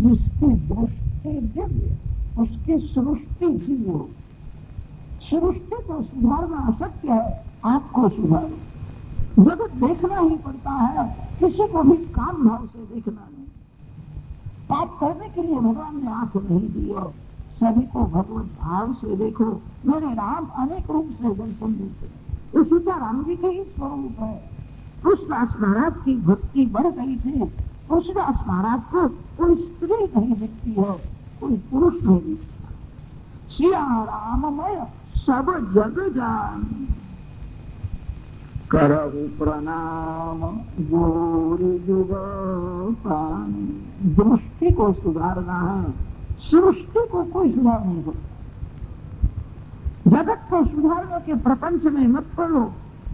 जिसकी दृष्टि दिव्य, उसकी सृष्टि दिव्य। सृष्टि को सुधारना अशक्य है, आंख को सुधारो। जगत देखना ही पड़ता है, किसी को भी काम भाव से देखना नहीं। पाप करने के लिए भगवान ने आंख नहीं दी है, सभी को भगवत भाव से देखो। मेरे राम अनेक रूप से दर्शन देते। इसी का राम जी के ही स्वरूप है। कृष्णदास महाराज की भक्ति बढ़ गई थी। कृष्णदास महाराज को कोई स्त्री नहीं दिखती है, कोई पुरुष नहीं दिखता। सिया राममय सब जग जान, करहु प्रणाम गोरी जुग पानी। दृष्टि को सुधारना है, सृष्टि को कोई सुधार नहीं सकता। जगत को सुधारने के प्रपंच में मत पड़ो,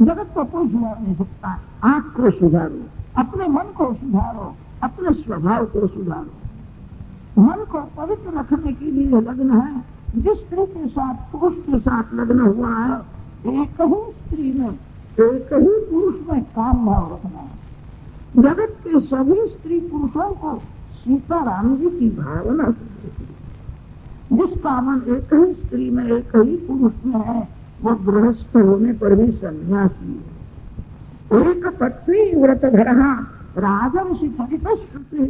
जगत को कोई सुधार नहीं सकता। आंख को सुधारो, अपने मन को सुधारो, अपने स्वभाव को सुधारो। मन को पवित्र रखने के लिए लग्न है। जिस स्त्री के साथ पुरुष के साथ लग्न हुआ है, एक ही स्त्री में, एक ही पुरुष में काम भाव रखना है। जगत के सभी स्त्री पुरुषों को सीताराम जी की भावना से देखिए। जिसका मन एक ही स्त्री में, एक ही पुरुष में है, वो गृहस्थ होने पर भी सन्यासी है। एक पत्नी व्रत धरा राजर्षि चरित श्रुति,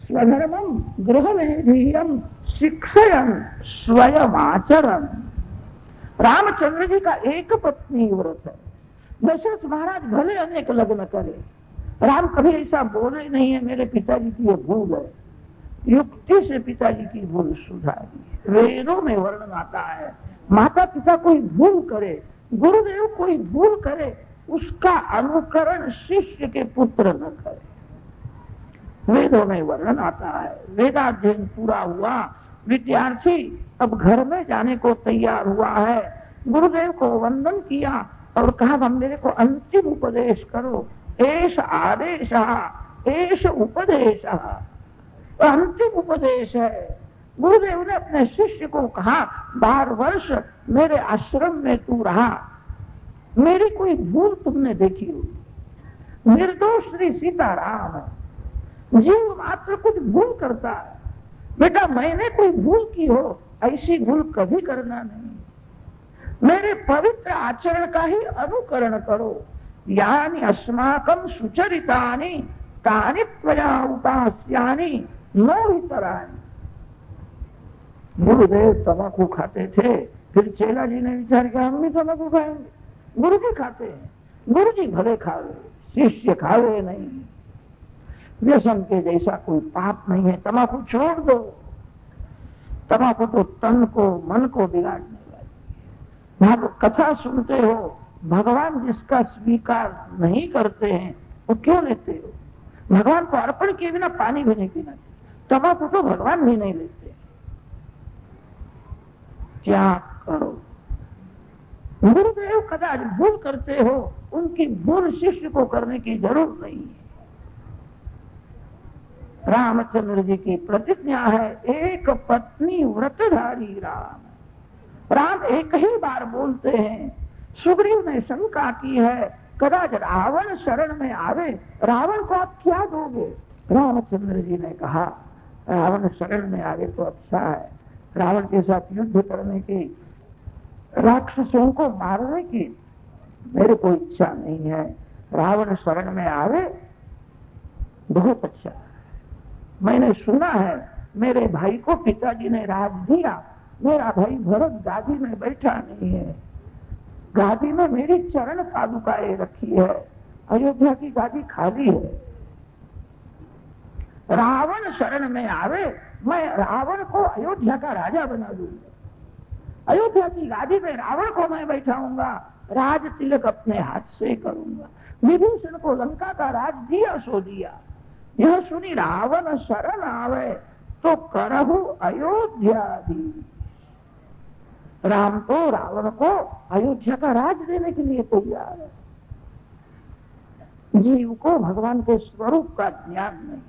स्वधर्मम गृह में शिक्षयन स्वयं आचरण। रामचंद्र जी का एक पत्नी व्रत है। दशरथ महाराज भले अनेक लग्न करे, राम कभी ऐसा बोले नहीं है मेरे पिताजी की ये भूल है। युक्ति से पिताजी की भूल सुधारी। वेदों में वर्णन आता है, माता पिता कोई भूल करे, गुरुदेव कोई भूल करे, उसका अनुकरण शिष्य के पुत्र न करे। वेदों में वर्णन आता है। वेदाध्ययन पूरा हुआ, विद्यार्थी अब घर में जाने को तैयार हुआ है। गुरुदेव को वंदन किया और कहा, हम मेरे को अंतिम उपदेश करो। एष आदेश एष उपदेश, अंतिम उपदेश है। गुरुदेव ने अपने शिष्य को कहा, 12 वर्ष मेरे आश्रम में तू रहा, मेरी कोई भूल तुमने देखी हो? निर्दोष श्री सीताराम है, जीव मात्र कुछ भूल करता है। बेटा मैंने कोई भूल की हो, ऐसी भूल कभी करना नहीं। मेरे पवित्र आचरण का ही अनुकरण करो। यानी अस्माकं सुचरितानि तानि त्वया उपास्यानि मोहितरानि। गुरुदेव तंबाकू खाते थे, फिर चेला जी ने विचार किया हम भी तंबाकू खाएंगे। गुरु जी खाते हैं, गुरु जी भले खावे, शिष्य खावे नहीं। व्यसन के जैसा कोई पाप नहीं है, तंबाकू छोड़ दो। तंबाकू तो तन को मन को बिगाड़ने वाली। आप कथा सुनते हो, भगवान जिसका स्वीकार नहीं करते हैं वो क्यों लेते हो? भगवान को अर्पण किए बिना पानी भी नहीं पीना चाहिए। तंबाकू तो भगवान भी नहीं लेते। त्याग करो। गुरुदेव कदाच भूल करते हो, उनकी भूल शिष्य को करने की जरूरत नहीं है। रामचंद्र जी की प्रतिज्ञा है, एक पत्नी व्रतधारी राम। राम एक ही बार बोलते हैं। सुग्रीव ने शंका की है, कदाच रावण शरण में आवे, रावण को आप क्या दोगे? रामचंद्र जी ने कहा, रावण शरण में आवे तो अच्छा है। रावण के साथ युद्ध करने की, राक्षसों को मारने की मेरे को इच्छा नहीं है। रावण शरण में आवे बहुत अच्छा है। मैंने सुना है मेरे भाई को पिताजी ने राज दिया, मेरा भाई भरत गादी में बैठा नहीं है, गादी में मेरी चरण पादुकाएं रखी है, अयोध्या की गादी खाली है। रावण शरण में आवे, मैं रावण को अयोध्या का राजा बना दूंगा। अयोध्या की गादी में रावण को मैं बैठाऊंगा, राज तिलक अपने हाथ से करूंगा। विभीषण को लंका का राज दिया सो दिया। यह सुनी रावण शरण आवे तो करहु अयोध्याधीश। राम तो रावण को अयोध्या का राज देने के लिए तैयार है। जीव को भगवान के स्वरूप का ज्ञान नहीं है।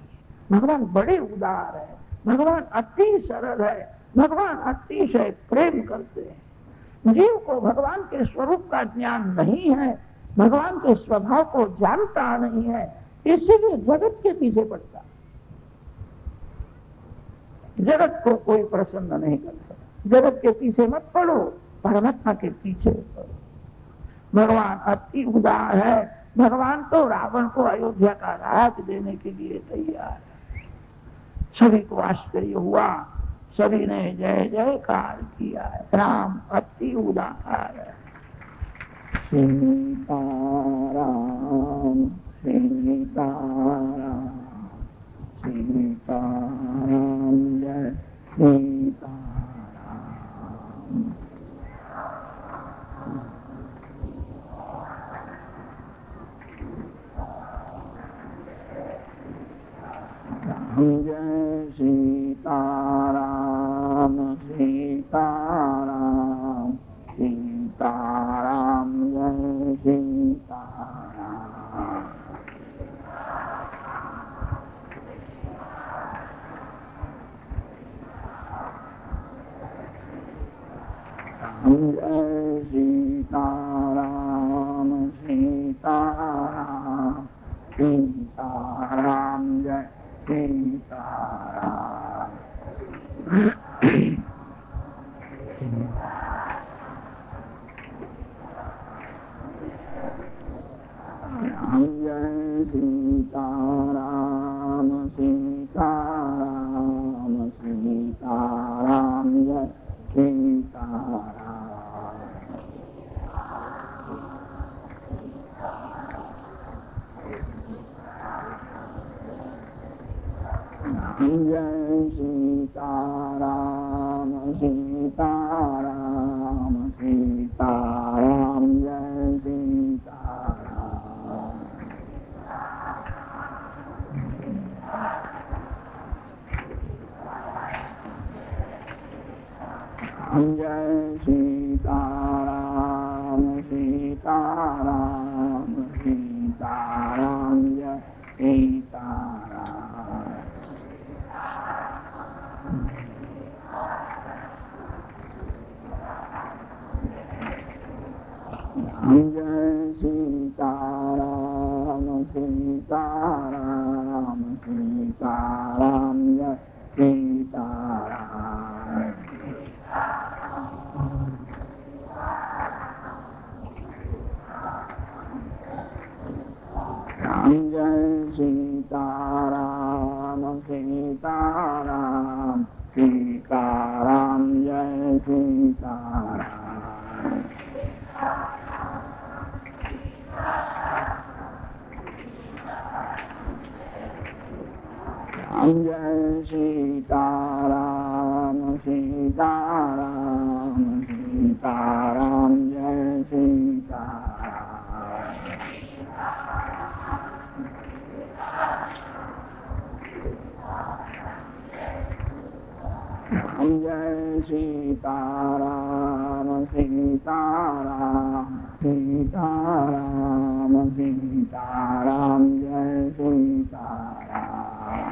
भगवान बड़े उदार है, भगवान अति सरल है, भगवान अतिशय प्रेम करते हैं। जीव को भगवान के स्वरूप का ज्ञान नहीं है, भगवान के स्वभाव को जानता नहीं है, इसीलिए जगत के पीछे पड़ता। जगत को कोई प्रसन्न नहीं कर सकता। जगत के पीछे मत पड़ो, परमात्मा के पीछे पड़ो। भगवान अति उदार है। भगवान तो रावण को अयोध्या का राज देने के लिए तैयार है। सभी को आश्चर्य हुआ, सभी ने जय जयकार किया है। राम अति उदार है। सीताराम सीताराम सीताराम जय सीताराम। जय सीताराम सीताराम सीताराम जय सीताराम। जय सीताराम सीताराम सीताराम जय सीताराम। जय सीताराम सीताराम सीताराम जय सीताराम। जय सीताराम सीताराम सीताराम जय सीताराम। जय सीताराम सीताराम सीताराम जय सीताराम। जय सीताराम सीताराम सीताराम जय सीताराम। जय सीताराम सीताराम सीताराम जय सीताराम। जय सीताराम सीताराम सीताराम जय सीताराम।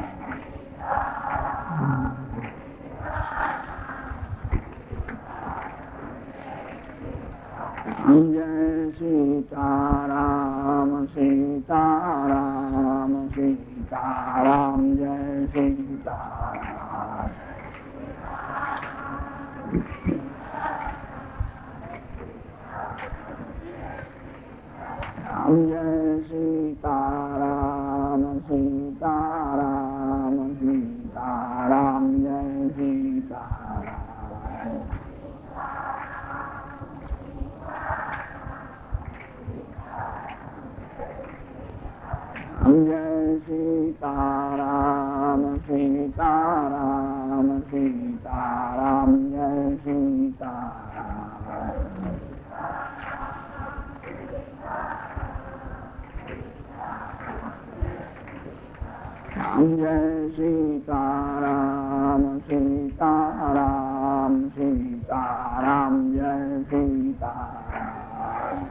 जय सीताराम सीताराम सीताराम सीताराम जय सीताराम। जय सीताराम सीताराम सीताराम जय सीताराम। जय सीताराम सीताराम सीताराम जय सीताराम। जय सीताराम सीताराम सीताराम जय सीताराम। जय सीताराम सीताराम सीताराम जय सीताराम।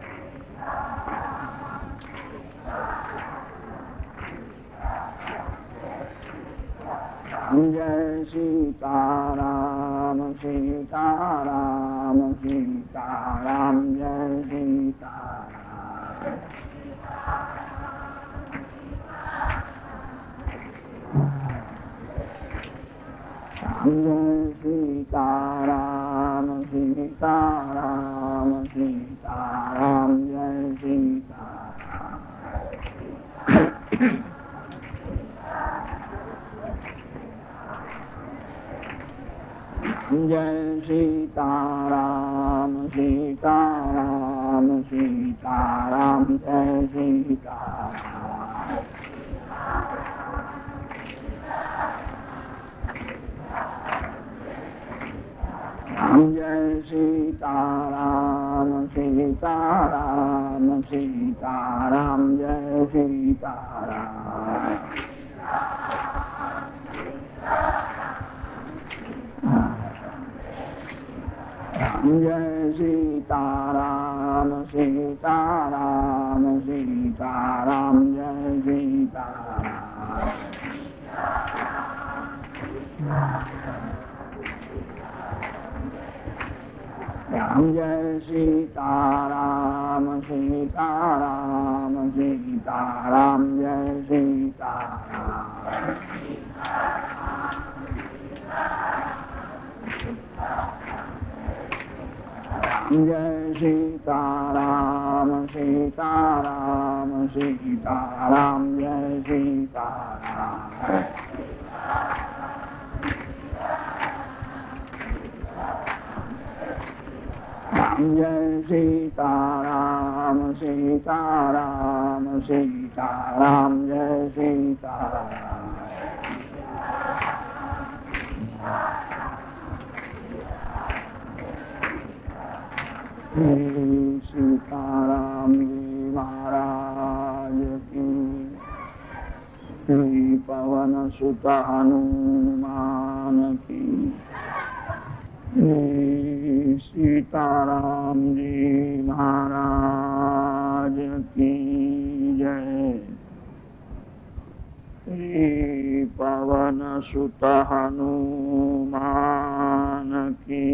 जय सीताराम सीताराम सीताराम जय सीताराम। जय सीताराम सीताराम सीताराम जय सीताराम जय सीताराम सीताराम सीताराम जय सीताराम जय सीताराम सीताराम सीताराम जय सीताराम जय सीताराम सीताराम सीताराम जय सीताराम जय सीताराम सीताराम सीताराम जय सीताराम जय सीताराम सीताराम सीताराम जय सीताराम जय सीताराम सीताराम सीताराम जय सीताराम सीताराम जी महाराज की श्री पवन सुत हनुमान की सीताराम जी महाराज की जय। श्री पवन सुत हनुमान की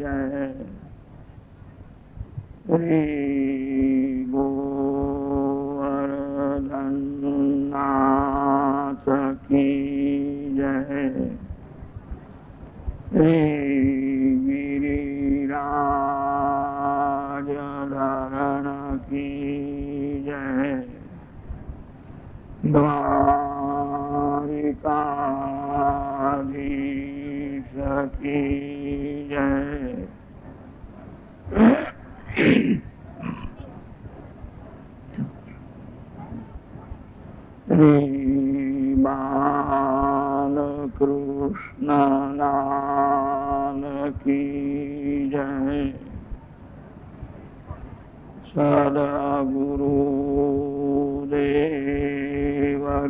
जय। श्री गोवर्धननाथ की जय। श्री गिरिराजधरण की जय। द्वारिकाधीश की जय। श्री बालकृष्ण लाल की जय। सद्गुरुदेव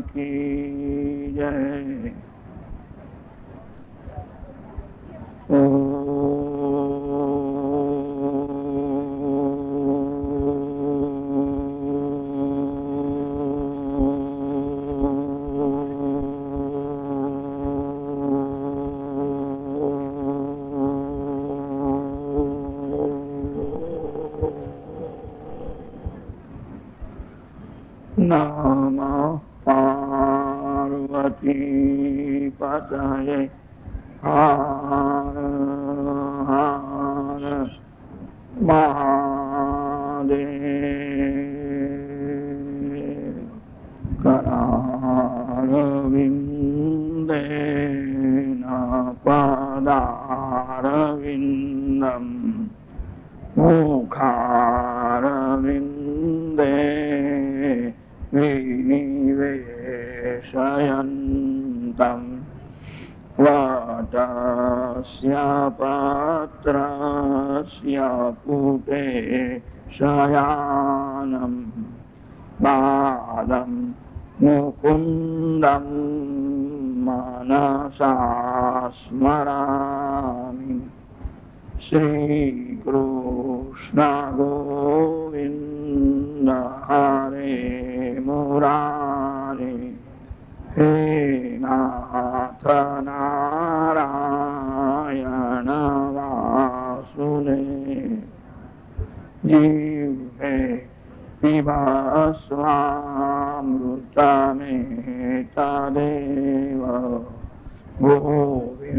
की जय। नमः पार्वती पतये हर हर महादेव। करारविन्देन पदारविन्दं मुखारविन्दे विनिवेशयन्तं वटस्य पत्रस्य पुटे शयानं बालं मुकुन्दं मनसा स्मरामि। श्रीकृष्ण गोविन्द हरे मुरारे हे नाथ नारायण वासुदेव। जिह्वे पिबस्वामृतमेतदेव गोविन्द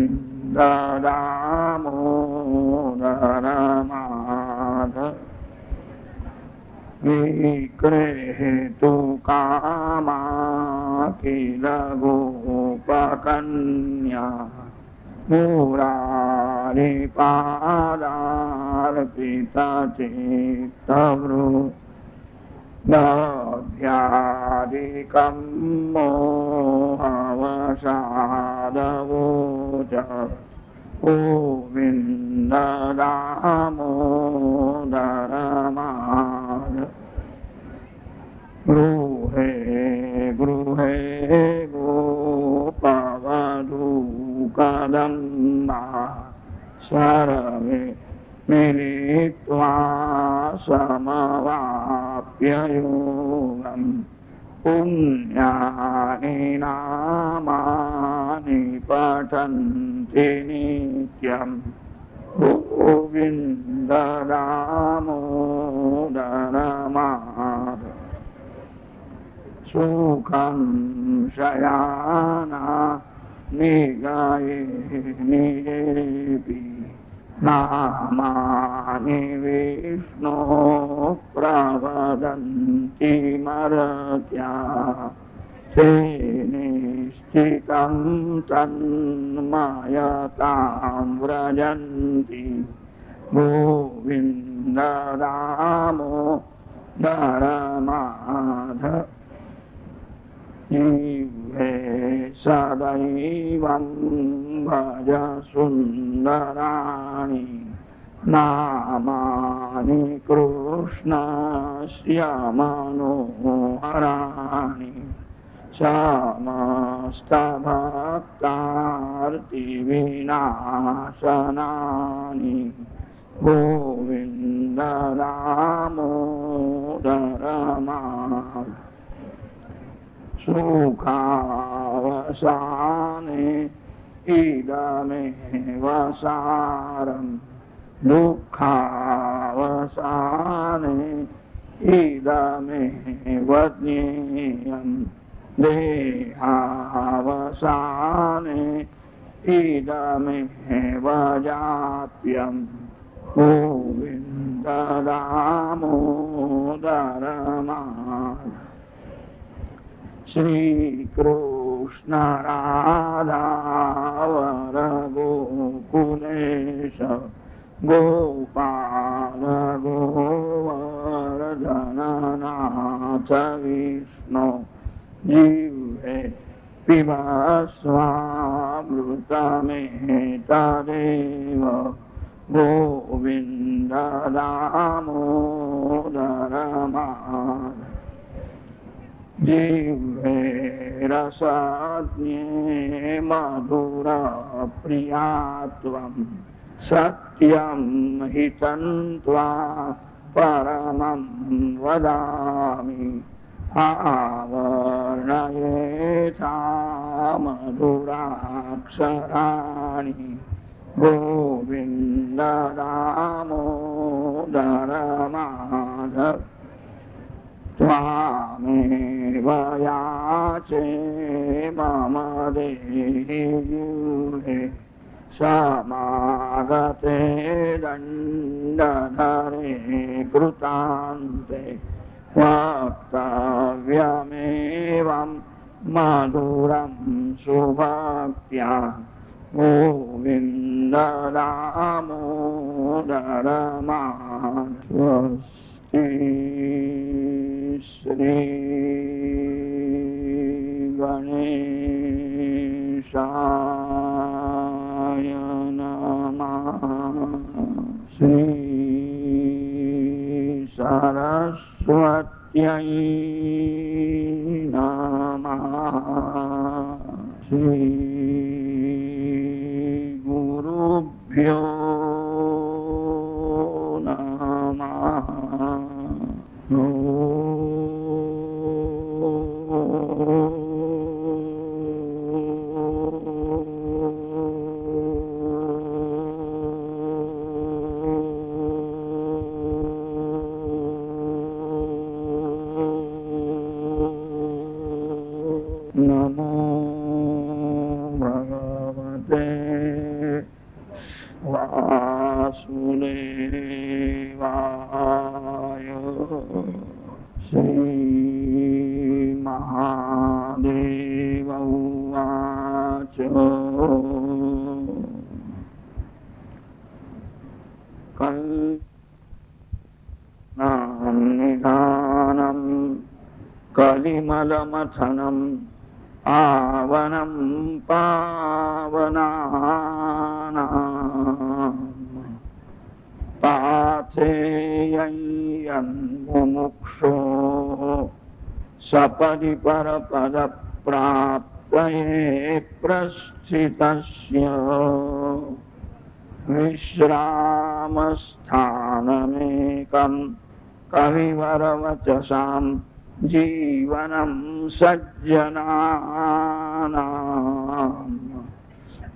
दामोदरमाधव विक्रेतु कामा किल गोपकन्या मुरारिपादार्पितचित्तवृ दध्यादिकं मोहवसादवोच गोविन्द दामोदरमाधव गृहे गृहे गोपवधूकदम्बा सर्वे मिलित्वा समवाप्य योगम् पुण्यानि नामानि पठन्ति नित्यम् गोविन्द दामोदरमाधव सुखं शयाना निगये निजेऽपि नामानि विष्णो प्रवदन्ति मर्त्या ते निश्चितं तन्मयतां व्रजन्ति गोविन्द दामोदरमाधव जीवे सदैवं भज सुन्दराणि नामानि कृष्णस्य मनोहराणि समस्तभक्तार्तिविनाशनानि गोविन्द दामोदरमाधव सुखावसाने इदमेव सारम् दुःखावसाने इदमेव ज्ञेयम् देहावसाने इदमेव जाप्यम् गोविन्द दामोदरमाधव श्री कृष्ण राधा गोकुलेश गोपाल गोवर्धननाथ विष्णु जिह्वे पिबस्वामृतमेतदेव गोविन्द दामोदरमाधव जिह्वे रसज्ञे मधुरप्रियात्वं सत्यं हितं त्वा परमं वदामि आवर्णयेथा मधुराक्षराणि गोविन्द दामोदरमाधव त्वामेव याचे मम देहि यूहे समागते दण्डधरे कृतान्ते वक्तव्यमेवं मधुरं सुभक्त्या गोविन्द दामोदरमाधव श्री गणेशाय नमः श्री सरस्वत्यै नमः श्री गुरुभ्यो नमः नमो भगवते वासुदेवाय श्रीमहादेव उवाच निधानम् कलिमलमथनम् आवनं पावनानाम् पाथेयं मुमुक्षो सपदि परपदप्राप्तये प्रस्थितस्य विश्रामस्थानमेकं कविवरवचसां जीवनं सज्जनानां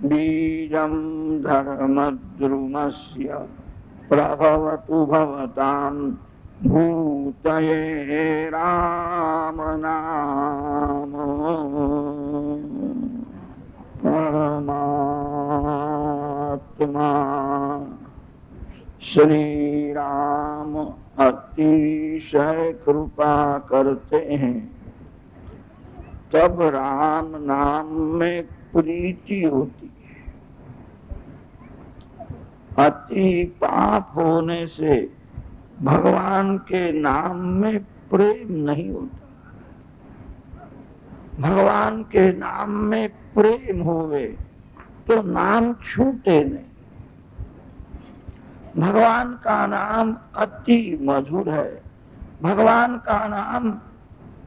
बीजं धर्मद्रुमस्य प्रभवतु भवतां भूतये राम नाम परमात्मा श्री राम अतिशय कृपा करते हैं, तब राम नाम में प्रीति होती है। अति पाप होने से भगवान के नाम में प्रेम नहीं होता। भगवान के नाम में प्रेम होवे तो नाम छूटे नहीं। भगवान का नाम अति मधुर है, भगवान का नाम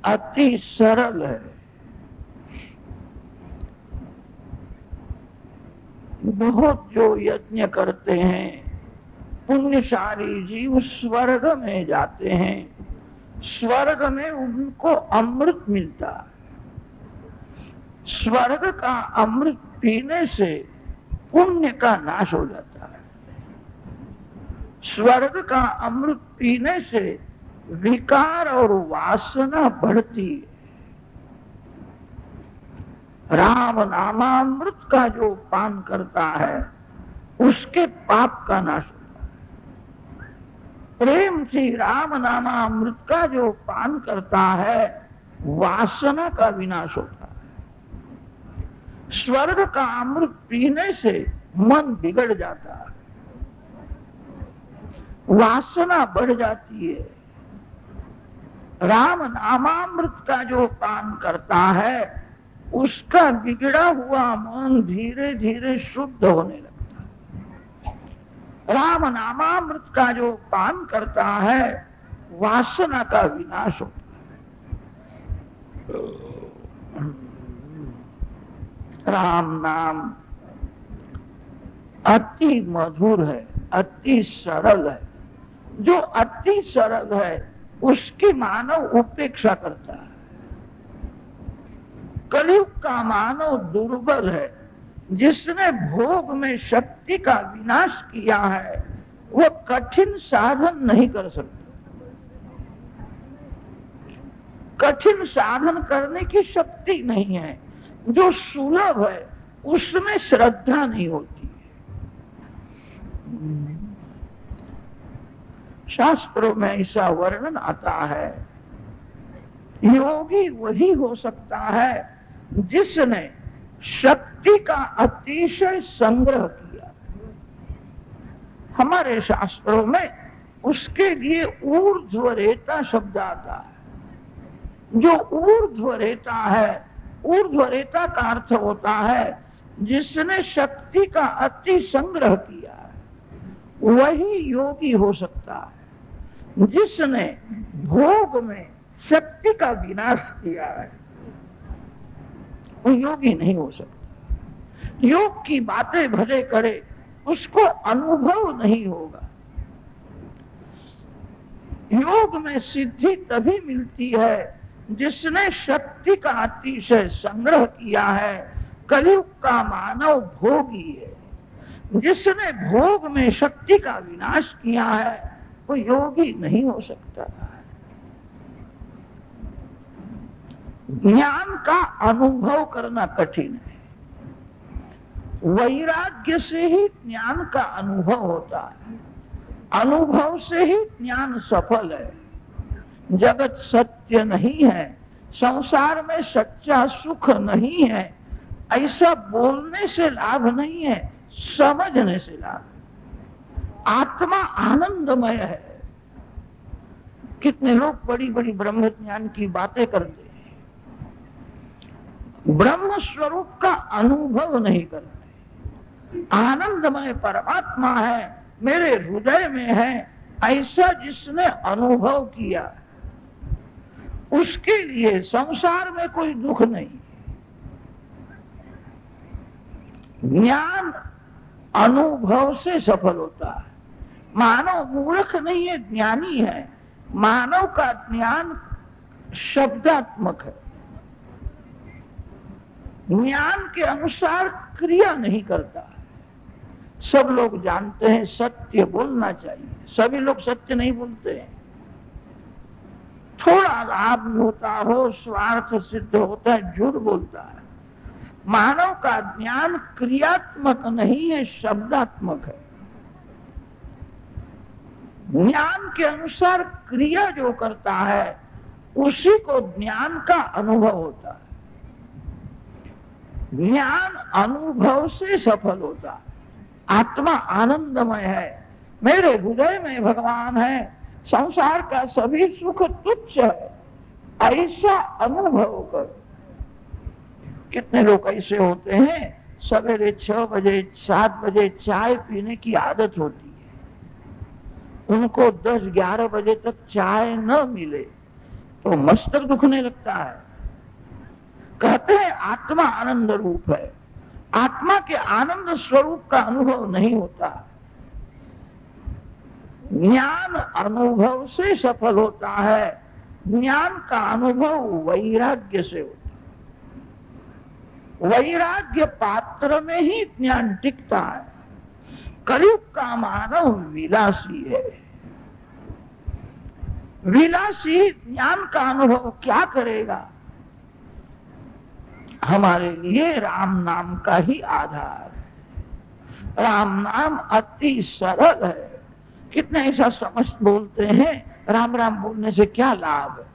अति सरल है। बहुत जो यज्ञ करते हैं, पुण्यशाली जीव स्वर्ग में जाते हैं, स्वर्ग में उनको अमृत मिलता है। स्वर्ग का अमृत पीने से पुण्य का नाश हो जाता है। स्वर्ग का अमृत पीने से विकार और वासना बढ़ती है। राम नामामृत का जो पान करता है उसके पाप का नाश होता है। प्रेम से राम नामामृत का जो पान करता है वासना का विनाश होता है। स्वर्ग का अमृत पीने से मन बिगड़ जाता है, वासना बढ़ जाती है। राम नामामृत का जो पान करता है उसका बिगड़ा हुआ मन धीरे धीरे शुद्ध होने लगता है। राम नामामृत का जो पान करता है वासना का विनाश होता है। राम नाम अति मधुर है, अति सरल है। जो अति सरल है उसकी मानव उपेक्षा करता है। कलयुग का मानव दुर्बल है, जिसने भोग में शक्ति का विनाश किया है वो कठिन साधन नहीं कर सकता। कठिन साधन करने की शक्ति नहीं है। जो सुलभ है उसमें श्रद्धा नहीं होती है। शास्त्रों में ऐसा वर्णन आता है, योगी वही हो सकता है जिसने शक्ति का अतिशय संग्रह किया। हमारे शास्त्रों में उसके लिए ऊर्ध्वरेता शब्द आता है। जो ऊर्ध्वरेता है, ऊर्ध्वरेता का अर्थ होता है जिसने शक्ति का अति संग्रह किया है, वही योगी हो सकता है। जिसने भोग में शक्ति का विनाश किया है वो योगी नहीं हो सकता। योग की बातें भले करे, उसको अनुभव नहीं होगा। योग में सिद्धि तभी मिलती है जिसने शक्ति का अतिशय संग्रह किया है। कलयुग का मानव भोगी है। जिसने भोग में शक्ति का विनाश किया है वो योगी नहीं हो सकता। ज्ञान का अनुभव करना कठिन है। वैराग्य से ही ज्ञान का अनुभव होता है, अनुभव से ही ज्ञान सफल है। जगत सत्य नहीं है, संसार में सच्चा सुख नहीं है, ऐसा बोलने से लाभ नहीं है, समझने से लाभ। आत्मा आनंदमय है। कितने लोग बड़ी बड़ी ब्रह्म ज्ञान की बातें करते हैं, ब्रह्म स्वरूप का अनुभव नहीं करते। आनंदमय परमात्मा है, मेरे हृदय में है, ऐसा जिसने अनुभव किया, उसके लिए संसार में कोई दुख नहीं। ज्ञान अनुभव से सफल होता है। मानव मूर्ख नहीं है, ज्ञानी है। मानव का ज्ञान शब्दात्मक है, ज्ञान के अनुसार क्रिया नहीं करता। सब लोग जानते हैं सत्य बोलना चाहिए, सभी लोग सत्य नहीं बोलते हैं। थोड़ा लाभ होता हो, स्वार्थ सिद्ध होता है, झूठ बोलता है। मानव का ज्ञान क्रियात्मक नहीं है, शब्दात्मक है। ज्ञान के अनुसार क्रिया जो करता है उसी को ज्ञान का अनुभव होता है। ज्ञान अनुभव से सफल होता है। आत्मा आनंदमय है, मेरे हृदय में भगवान है, संसार का सभी सुख तुच्छ है, ऐसा अनुभव कर। कितने लोग ऐसे होते हैं, सवेरे 6 बजे 7 बजे चाय पीने की आदत होती है, उनको 10-11 बजे तक चाय न मिले तो मस्तक दुखने लगता है। कहते हैं आत्मा आनंद रूप है। आत्मा के आनंद स्वरूप का अनुभव नहीं होता। ज्ञान अनुभव से सफल होता है। ज्ञान का अनुभव वैराग्य से होता है। वैराग्य पात्र में ही ज्ञान टिकता है। कलयुग का मानव विलासी है। विलासी ज्ञान का अनुभव क्या करेगा? हमारे लिए राम नाम का ही आधार है। राम नाम अति सरल है। कितने ऐसा समझ बोलते हैं, राम राम बोलने से क्या लाभ है?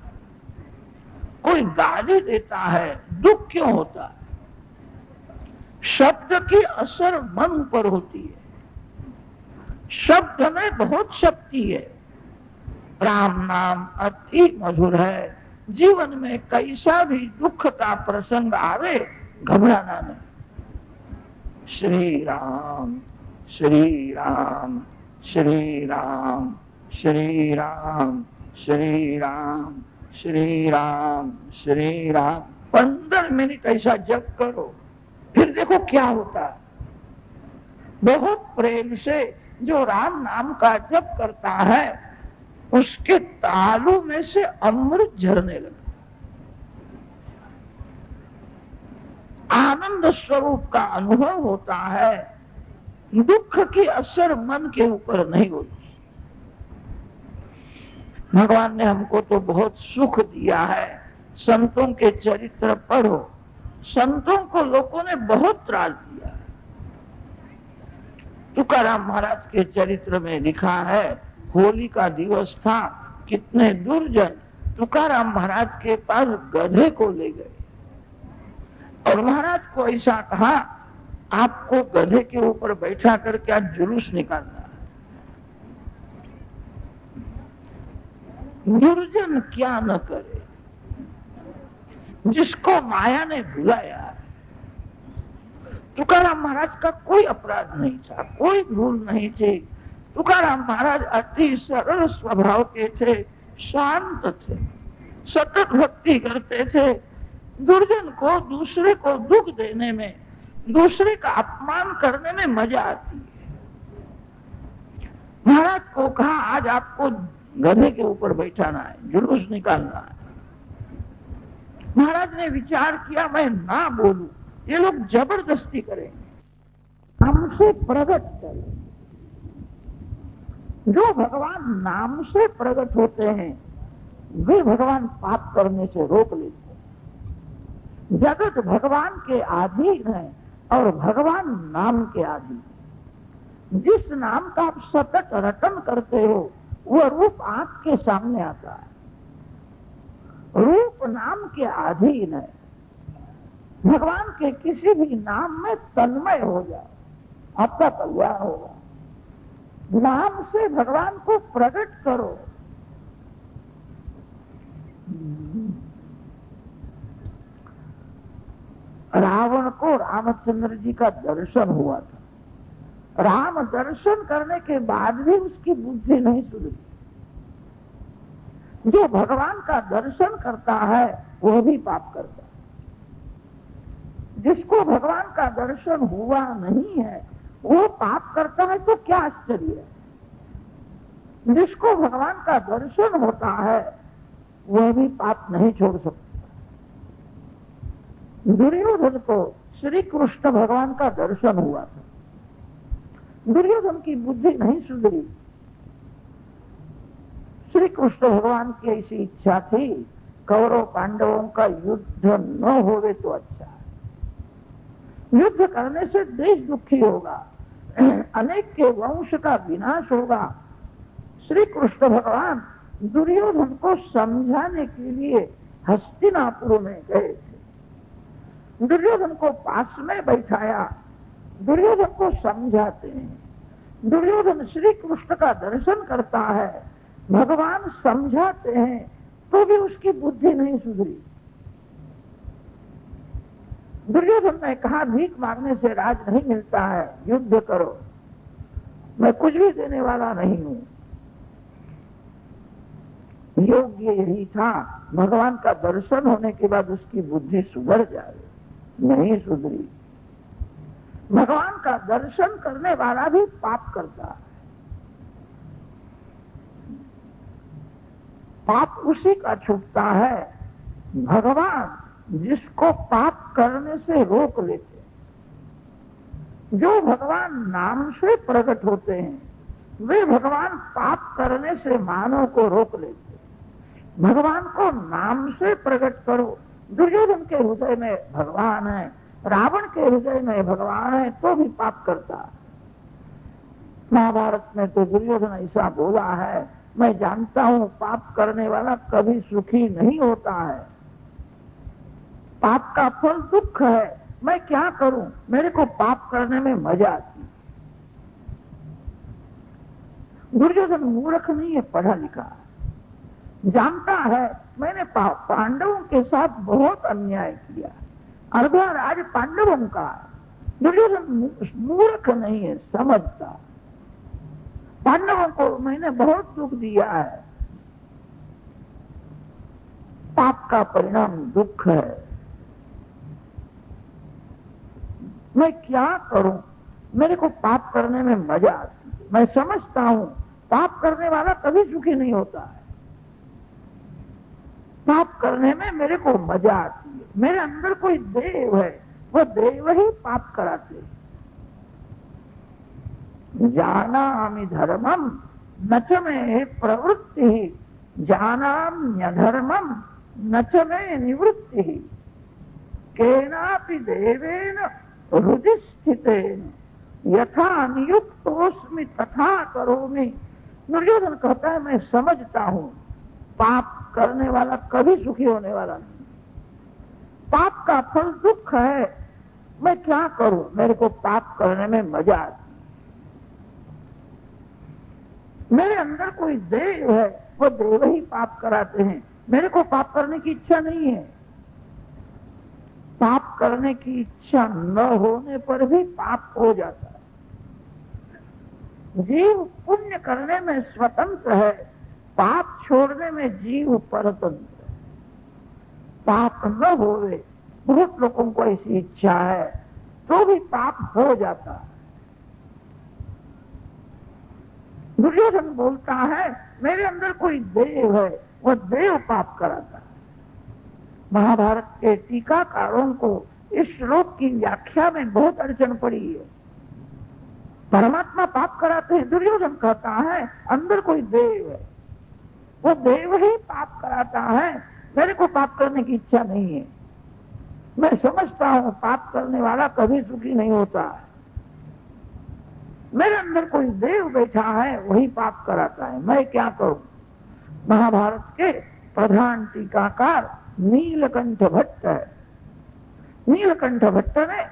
कोई गाली देता है, दुख क्यों होता है? शब्द की असर मन पर होती है। शब्द में बहुत शक्ति है। राम नाम अति मधुर है। जीवन में कैसा भी दुख का प्रसंग आवे, घबराना नहीं। श्री राम श्री राम श्री राम श्री राम श्री राम श्री राम श्री राम 15 मिनट ऐसा जप करो, फिर देखो क्या होता है। बहुत प्रेम से जो राम नाम का जप करता है, उसके तालू में से अमृत झरने लगे। आनंद स्वरूप का अनुभव होता है। दुख की असर मन के ऊपर नहीं होती। भगवान ने हमको तो बहुत सुख दिया है। संतों के चरित्र पढ़ो। संतों को लोगों ने बहुत त्रास दिया। तुकाराम महाराज के चरित्र में लिखा है, होली का दिवस था, कितने दुर्जन तुकाराम महाराज के पास गधे को ले गए और महाराज को ऐसा कहा, आपको गधे के ऊपर बैठा कर क्या जुलूस निकालना है। दुर्जन क्या न करे, जिसको माया ने भुलाया। तुकाराम महाराज का कोई अपराध नहीं था, कोई भूल नहीं थी। तुकाराम महाराज अति सरल स्वभाव के थे, शांत थे, सतत भक्ति करते थे। दुर्जन को, दूसरे को दुख देने में, दूसरे का अपमान करने में मजा आती है। महाराज को कहा, आज आपको गधे के ऊपर बैठाना है, जुलूस निकालना है। महाराज ने विचार किया, मैं ना बोलूं, ये लोग जबरदस्ती करेंगे, हमसे प्रकट करें। जो भगवान नाम से प्रकट होते हैं, वे भगवान पाप करने से रोक लेते हैं। जगत भगवान के अधीन है, और भगवान नाम के आदि। जिस नाम का आप सतत रटन करते हो वह रूप आंख के सामने आता है। रूप नाम के अधीन है। भगवान के किसी भी नाम में तन्मय हो जाओ, आपका कल्याण होगा। नाम से भगवान को प्रकट करो। रावण को रामचंद्र जी का दर्शन हुआ था। राम दर्शन करने के बाद भी उसकी बुद्धि नहीं सुधरी। जो भगवान का दर्शन करता है वह भी पाप करता है। जिसको भगवान का दर्शन हुआ नहीं है वो पाप करता है तो क्या आश्चर्य है। जिसको भगवान का दर्शन होता है वह भी पाप नहीं छोड़ सकता। दुर्योधन को श्री कृष्ण भगवान का दर्शन हुआ था। दुर्योधन की बुद्धि नहीं सुधरी। श्री कृष्ण भगवान की ऐसी इच्छा थी कौरव पांडवों का युद्ध न होवे तो अच्छा है। युद्ध करने से देश दुखी होगा, अनेक के वंश का विनाश होगा। श्री कृष्ण भगवान दुर्योधन को समझाने के लिए हस्तिनापुर में गए थे। दुर्योधन को पास में बैठाया, दुर्योधन को समझाते हैं। दुर्योधन श्री कृष्ण का दर्शन करता है, भगवान समझाते हैं तो भी उसकी बुद्धि नहीं सुधरी। दुर्योधन ने कहा भीख मांगने से राज नहीं मिलता है, युद्ध करो, मैं कुछ भी देने वाला नहीं हूं। योग्य यही था भगवान का दर्शन होने के बाद उसकी बुद्धि सुधर जाए, नहीं सुधरी। भगवान का दर्शन करने वाला भी पाप करता है। पाप उसी का छूटता है भगवान जिसको पाप करने से रोक लेते। जो भगवान नाम से प्रकट होते हैं वे भगवान पाप करने से मानव को रोक लेते। भगवान को नाम से प्रकट करो। दुर्योधन के हृदय में भगवान है, रावण के हृदय में भगवान है तो भी पाप करता है। महाभारत में तो दुर्योधन ऐसा बोला है, मैं जानता हूं पाप करने वाला कभी सुखी नहीं होता है, पाप का फल दुख है, मैं क्या करूं, मेरे को पाप करने में मजा आती। दुर्योधन मूर्ख नहीं है, पढ़ा लिखा है, जानता है मैंने पांडवों के साथ बहुत अन्याय किया, अर्धा राज पांडवों का। दुर्योधन मूर्ख नहीं है, समझता। पांडवों को मैंने बहुत दुख दिया है, पाप का परिणाम दुख है, मैं क्या करूं, मेरे को पाप करने में मजा आती है। मैं समझता हूं पाप करने वाला कभी सुखी नहीं होता है, पाप करने में मेरे को मजा आती है। मेरे अंदर कोई देव है, वो देव ही पाप कराते। जानामि धर्मम न च मे प्रवृत्ति, जानाम्यधर्मम न च मे निवृत्ति, केनापि देवेन हृदि स्थितेन यथा नियुक्तोस्मि तथा करोमि। दुर्योधन कहता है मैं समझता हूं पाप करने वाला कभी सुखी होने वाला नहीं, पाप का फल दुख है, मैं क्या करूं, मेरे को पाप करने में मजा आती। मेरे अंदर कोई देव है, वो देव ही पाप कराते हैं, मेरे को पाप करने की इच्छा नहीं है। पाप करने की इच्छा न होने पर भी पाप हो जाता है। जीव पुण्य करने में स्वतंत्र है, पाप छोड़ने में जीव परतंत्र है। पाप न होवे, बहुत लोगों को ऐसी इच्छा है तो भी पाप हो जाता है। दुर्योधन बोलता है मेरे अंदर कोई देव है, वह देव पाप कराता है। महाभारत के टीकाकारों को इस श्लोक की व्याख्या में बहुत अड़चन पड़ी है। परमात्मा पाप कराते हैं, दुर्योधन कहता है अंदर कोई देव है, वो देव ही पाप कराता है, मेरे को पाप करने की इच्छा नहीं है। मैं समझता हूं पाप करने वाला कभी सुखी नहीं होता है। मेरे अंदर कोई देव बैठा है, वही पाप कराता है, मैं क्या करूं? महाभारत के प्रधान टीकाकार नीलकंठ भट्ट है। नीलकंठ भट्ट ने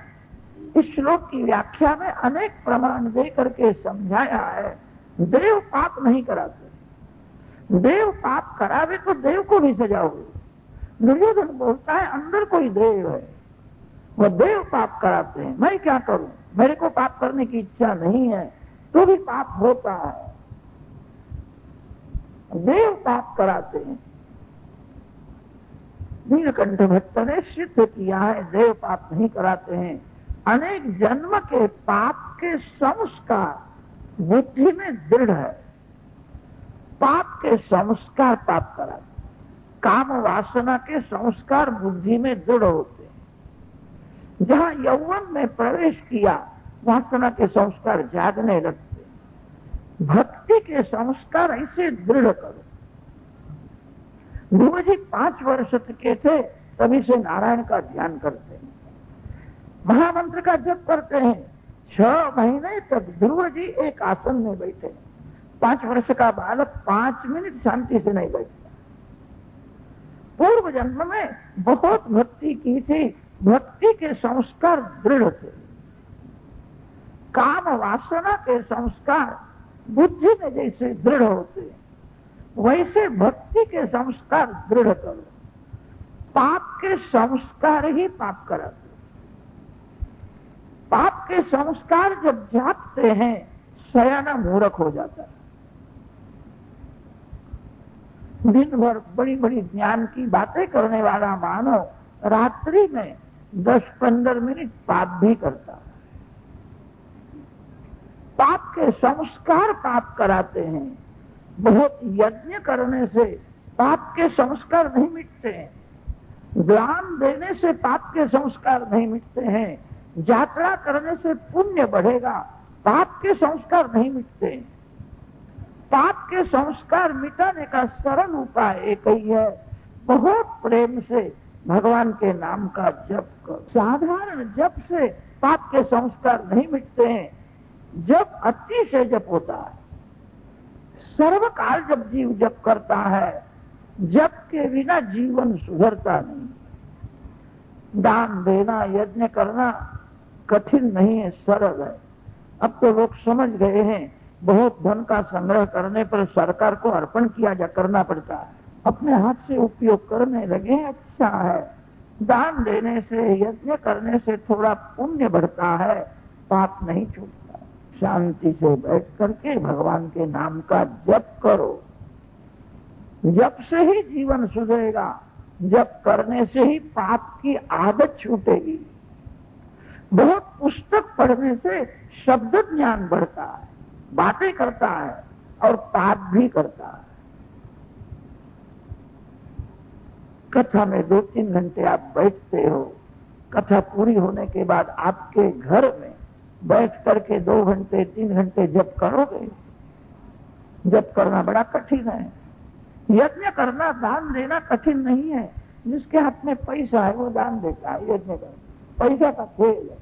इस श्लोक की व्याख्या में अनेक प्रमाण दे करके समझाया है। देव पाप नहीं कराते, देव पाप करावे तो देव को भी सजा होगी। दुर्योधन बोलता है अंदर कोई देव है, वह देव पाप कराते हैं, मैं क्या करूं? मेरे को पाप करने की इच्छा नहीं है, तो भी पाप होता है। देव पाप कराते हैं। नीलकंठ भट्ट ने सिद्ध किया है देव पाप नहीं कराते हैं। अनेक जन्म के पाप के संस्कार बुद्धि में दृढ़ है, पाप के संस्कार पाप कराते, काम वासना के संस्कार बुद्धि में दृढ़ होते हैं। जहां यौवन में प्रवेश किया वासना के संस्कार जागने लगते, भक्ति के संस्कार ऐसे दृढ़ करो। ध्रुव जी 5 वर्ष के थे तभी से नारायण का ध्यान करते हैं, महामंत्र का जप करते हैं। 6 महीने तक ध्रुव जी एक आसन में बैठे। 5 वर्ष का बालक 5 मिनट शांति से नहीं बैठता। पूर्व जन्म में बहुत भक्ति की थी, भक्ति के संस्कार दृढ़ थे। काम वासना के संस्कार बुद्धि में जैसे दृढ़ होते वैसे भक्ति के संस्कार दृढ़ करो। पाप के संस्कार ही पाप कराते। पाप के संस्कार जब जागते हैं सयाना मूर्ख हो जाता है। दिन भर बड़ी बड़ी ज्ञान की बातें करने वाला मानव रात्रि में 10-15 मिनट पाप भी करता है। पाप के संस्कार पाप कराते हैं। बहुत यज्ञ करने से पाप के संस्कार नहीं मिटते हैं, दान देने से पाप के संस्कार नहीं मिटते हैं, यात्रा करने से पुण्य बढ़ेगा, पाप के संस्कार नहीं मिटते। पाप के संस्कार मिटाने का सरल उपाय एक ही है, बहुत प्रेम से भगवान के नाम का जप करो। साधारण जप से पाप के संस्कार नहीं मिटते हैं, जब अति से जप होता है। सर्वकाल जब जीव जप करता है, जप के बिना जीवन सुधरता नहीं। दान देना, यज्ञ करना कठिन नहीं है, सरल है। अब तो लोग समझ गए हैं, बहुत धन का संग्रह करने पर सरकार को अर्पण किया जा करना पड़ता है, अपने हाथ से उपयोग करने लगे। अच्छा है, दान देने से, यज्ञ करने से थोड़ा पुण्य बढ़ता है, पाप नहीं छूटता। शांति से बैठ करके भगवान के नाम का जप करो। जप से ही जीवन सुधरेगा, जप करने से ही पाप की आदत छूटेगी। बहुत पुस्तक पढ़ने से शब्द ज्ञान बढ़ता है, बातें करता है और पाप भी करता है। कथा में 2-3 घंटे आप बैठते हो, कथा पूरी होने के बाद आपके घर में बैठ करके 2 घंटे 3 घंटे जप करोगे। जप करना बड़ा कठिन है, यज्ञ करना, दान देना कठिन नहीं है। जिसके हाथ में पैसा है वो दान देता है, यज्ञ करता, पैसा का खेल है।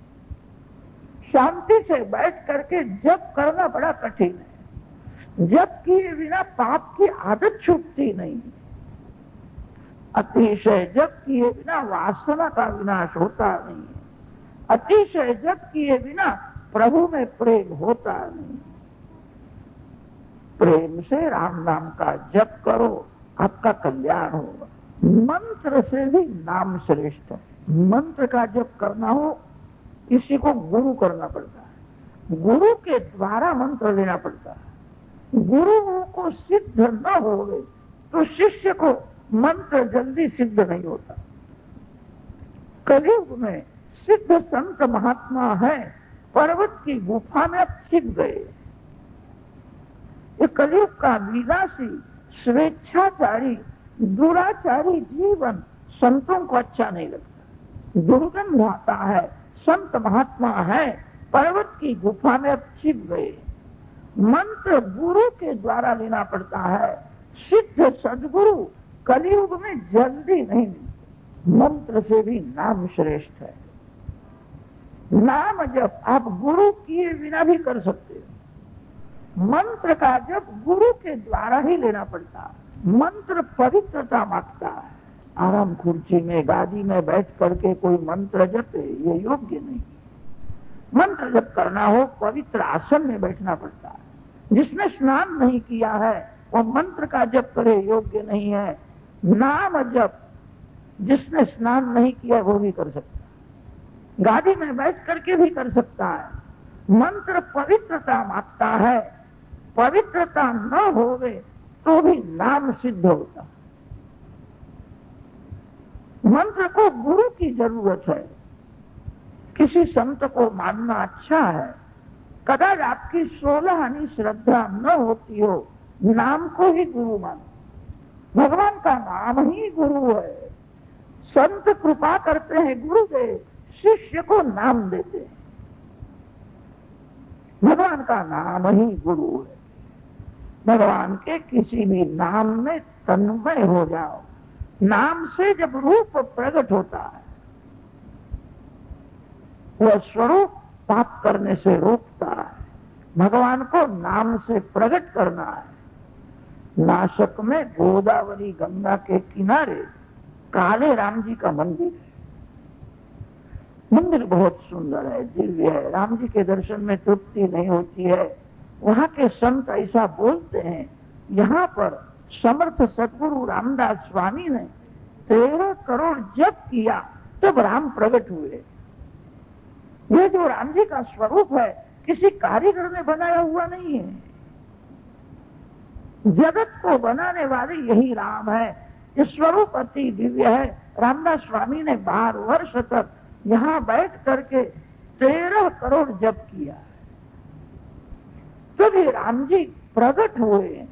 शांति से बैठ करके जप करना बड़ा कठिन है। जप किए बिना पाप की आदत छूटती नहीं। अतिशय जप किए बिना वासना का विनाश होता नहीं। अतिशय जप किए बिना प्रभु में प्रेम होता नहीं। प्रेम से राम नाम का जप करो, आपका कल्याण होगा। मंत्र से भी नाम श्रेष्ठ है। मंत्र का जप करना हो, किसी को गुरु करना पड़ता है, गुरु के द्वारा मंत्र लेना पड़ता है। गुरु को सिद्ध न होवे तो शिष्य को मंत्र जल्दी सिद्ध नहीं होता। कलयुग में सिद्ध संत महात्मा है, पर्वत की गुफा में अब छिप गए। ये कलयुग का विलासी, स्वेच्छाचारी, दुराचारी जीवन संतों को अच्छा नहीं लगता, दुर्गंध आता है। संत महात्मा है, पर्वत की गुफा में अब छिप गए। मंत्र गुरु के द्वारा लेना पड़ता है। सिद्ध सदगुरु कलयुग में जल्दी नहीं मिलते। मंत्र से भी नाम श्रेष्ठ है। नाम जप आप गुरु किए बिना भी कर सकते हो। मंत्र का जप गुरु के द्वारा ही लेना पड़ता है। मंत्र पवित्रता मांगता है। आराम कुर्सी में गादी में बैठ करके कोई मंत्र जपे ये योग्य नहीं। मंत्र जप करना हो पवित्र आसन में बैठना पड़ता है। जिसने स्नान नहीं किया है वो मंत्र का जप करे योग्य नहीं है। नाम जप जिसने स्नान नहीं किया वो भी कर सकता है। गादी में बैठ करके भी कर सकता है। मंत्र पवित्रता मांगता है। पवित्रता न होवे तो भी नाम सिद्ध होता। मंत्र को गुरु की जरूरत है। किसी संत को मानना अच्छा है। कदाच आपकी 16 आनी श्रद्धा न होती हो, नाम को ही गुरु मानो। भगवान का नाम ही गुरु है। संत कृपा करते हैं गुरुदेव शिष्य को नाम देते हैं। भगवान का नाम ही गुरु है। भगवान के किसी भी नाम में तन्मय हो जाओ। नाम से जब रूप प्रकट होता है वह स्वरूप पाप करने से रोकता है। भगवान को नाम से प्रकट करना है। नासिक में गोदावरी गंगा के किनारे काले राम जी का मंदिर है। मंदिर बहुत सुंदर है, दिव्य है। राम जी के दर्शन में तृप्ति नहीं होती है। वहां के संत ऐसा बोलते हैं, यहाँ पर समर्थ सदगुरु रामदास स्वामी ने 13 करोड़ जप किया तब राम प्रकट हुए। ये जो राम जी का स्वरूप है किसी कारीगर ने बनाया हुआ नहीं है। जगत को बनाने वाले यही राम है। ये स्वरूप अति दिव्य है। रामदास स्वामी ने 12 वर्ष तक यहाँ बैठ करके 13 करोड़ जप किया। तभी राम जी प्रकट हुए।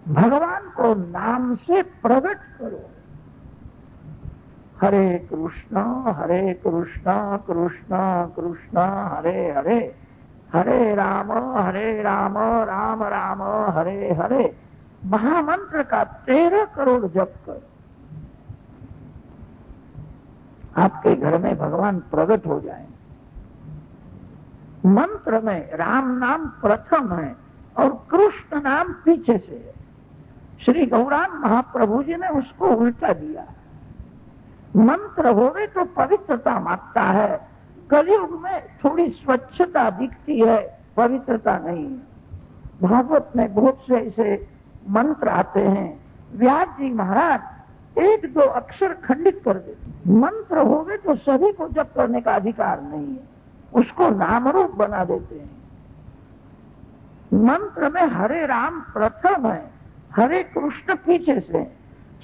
भगवान को नाम से प्रकट करो। हरे कृष्णा कृष्ण कृष्ण हरे हरे, हरे राम राम राम हरे हरे। महामंत्र का 13 करोड़ जप करो। आपके घर में भगवान प्रकट हो जाए। मंत्र में राम नाम प्रथम है और कृष्ण नाम पीछे से है। श्री गौरांग महाप्रभु जी ने उसको उल्टा दिया। मंत्र होवे तो पवित्रता मांगता है। कलयुग में थोड़ी स्वच्छता दिखती है, पवित्रता नहीं है। भागवत में बहुत से ऐसे मंत्र आते हैं, व्यास जी महाराज 1-2 अक्षर खंडित कर देते। मंत्र होवे तो सभी को जप करने का अधिकार नहीं है, उसको नाम रूप बना देते हैं। मंत्र में हरे राम प्रथम है, हरे कृष्ण पीछे से।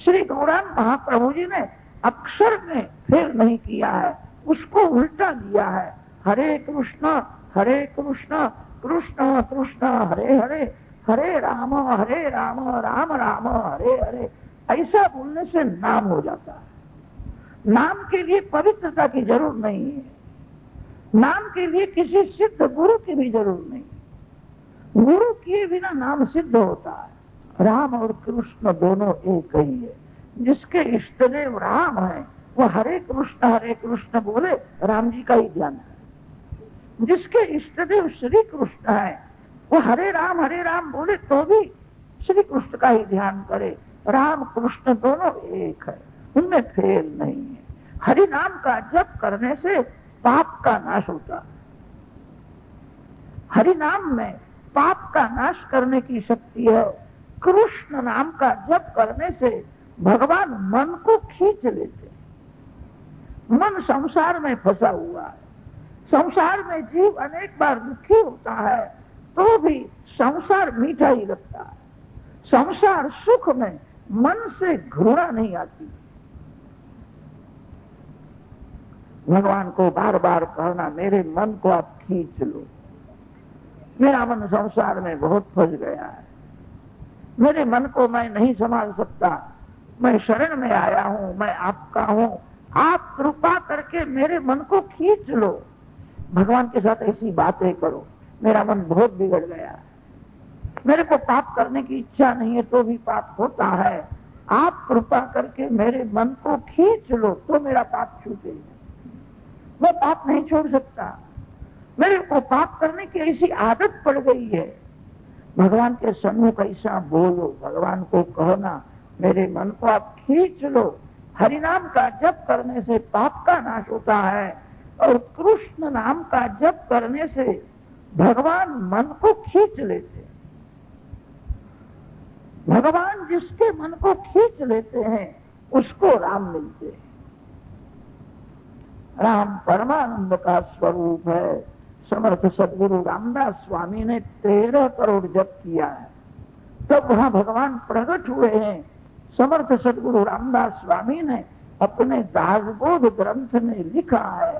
श्री गौरांग महाप्रभु जी ने अक्षर में फेर नहीं किया है, उसको उल्टा दिया है। हरे कृष्ण कृष्ण कृष्ण हरे हरे, हरे राम राम राम हरे हरे। ऐसा बोलने से नाम हो जाता है। नाम के लिए पवित्रता की जरूरत नहीं है। नाम के लिए किसी सिद्ध गुरु की भी जरूरत नहीं। गुरु किए बिना नाम सिद्ध होता है। राम और कृष्ण दोनों एक ही है। जिसके इष्टदेव राम है वो हरे कृष्ण बोले राम जी का ही ध्यान है। जिसके इष्टदेव श्री कृष्ण है वो हरे राम बोले तो भी श्री कृष्ण का ही ध्यान करे। राम कृष्ण दोनों एक है, उनमें फेर नहीं है। हरि नाम का जप करने से पाप का नाश होता है। हरि नाम में पाप का नाश करने की शक्ति है। कृष्ण नाम का जप करने से भगवान मन को खींच लेते। मन संसार में फंसा हुआ है। संसार में जीव अनेक बार दुखी होता है तो भी संसार मीठा ही लगता है। संसार सुख में मन से घृणा नहीं आती। भगवान को बार बार कहना, मेरे मन को आप खींच लो। मेरा मन संसार में बहुत फंस गया है। मेरे मन को मैं नहीं संभाल सकता। मैं शरण में आया हूं, मैं आपका हूं। आप कृपा करके मेरे मन को खींच लो। भगवान के साथ ऐसी बातें करो, मेरा मन बहुत बिगड़ गया है। मेरे को पाप करने की इच्छा नहीं है तो भी पाप होता है। आप कृपा करके मेरे मन को खींच लो तो मेरा पाप छूटेगा। मैं पाप नहीं छोड़ सकता, मेरे को पाप करने की ऐसी आदत पड़ गई है। भगवान के सन्मुख ऐसा बोलो, भगवान को कहना मेरे मन को आप खींच लो। हरिनाम का जप करने से पाप का नाश होता है और कृष्ण नाम का जप करने से भगवान मन को खींच लेते हैं। भगवान जिसके मन को खींच लेते हैं उसको राम मिलते हैं। राम परमानंद का स्वरूप है। समर्थ सदगुरु रामदास स्वामी ने 13 करोड़ जप किया है, तब वहां भगवान प्रकट हुए हैं। समर्थ सदगुरु रामदास स्वामी ने अपने दासबोध ग्रंथ में लिखा है,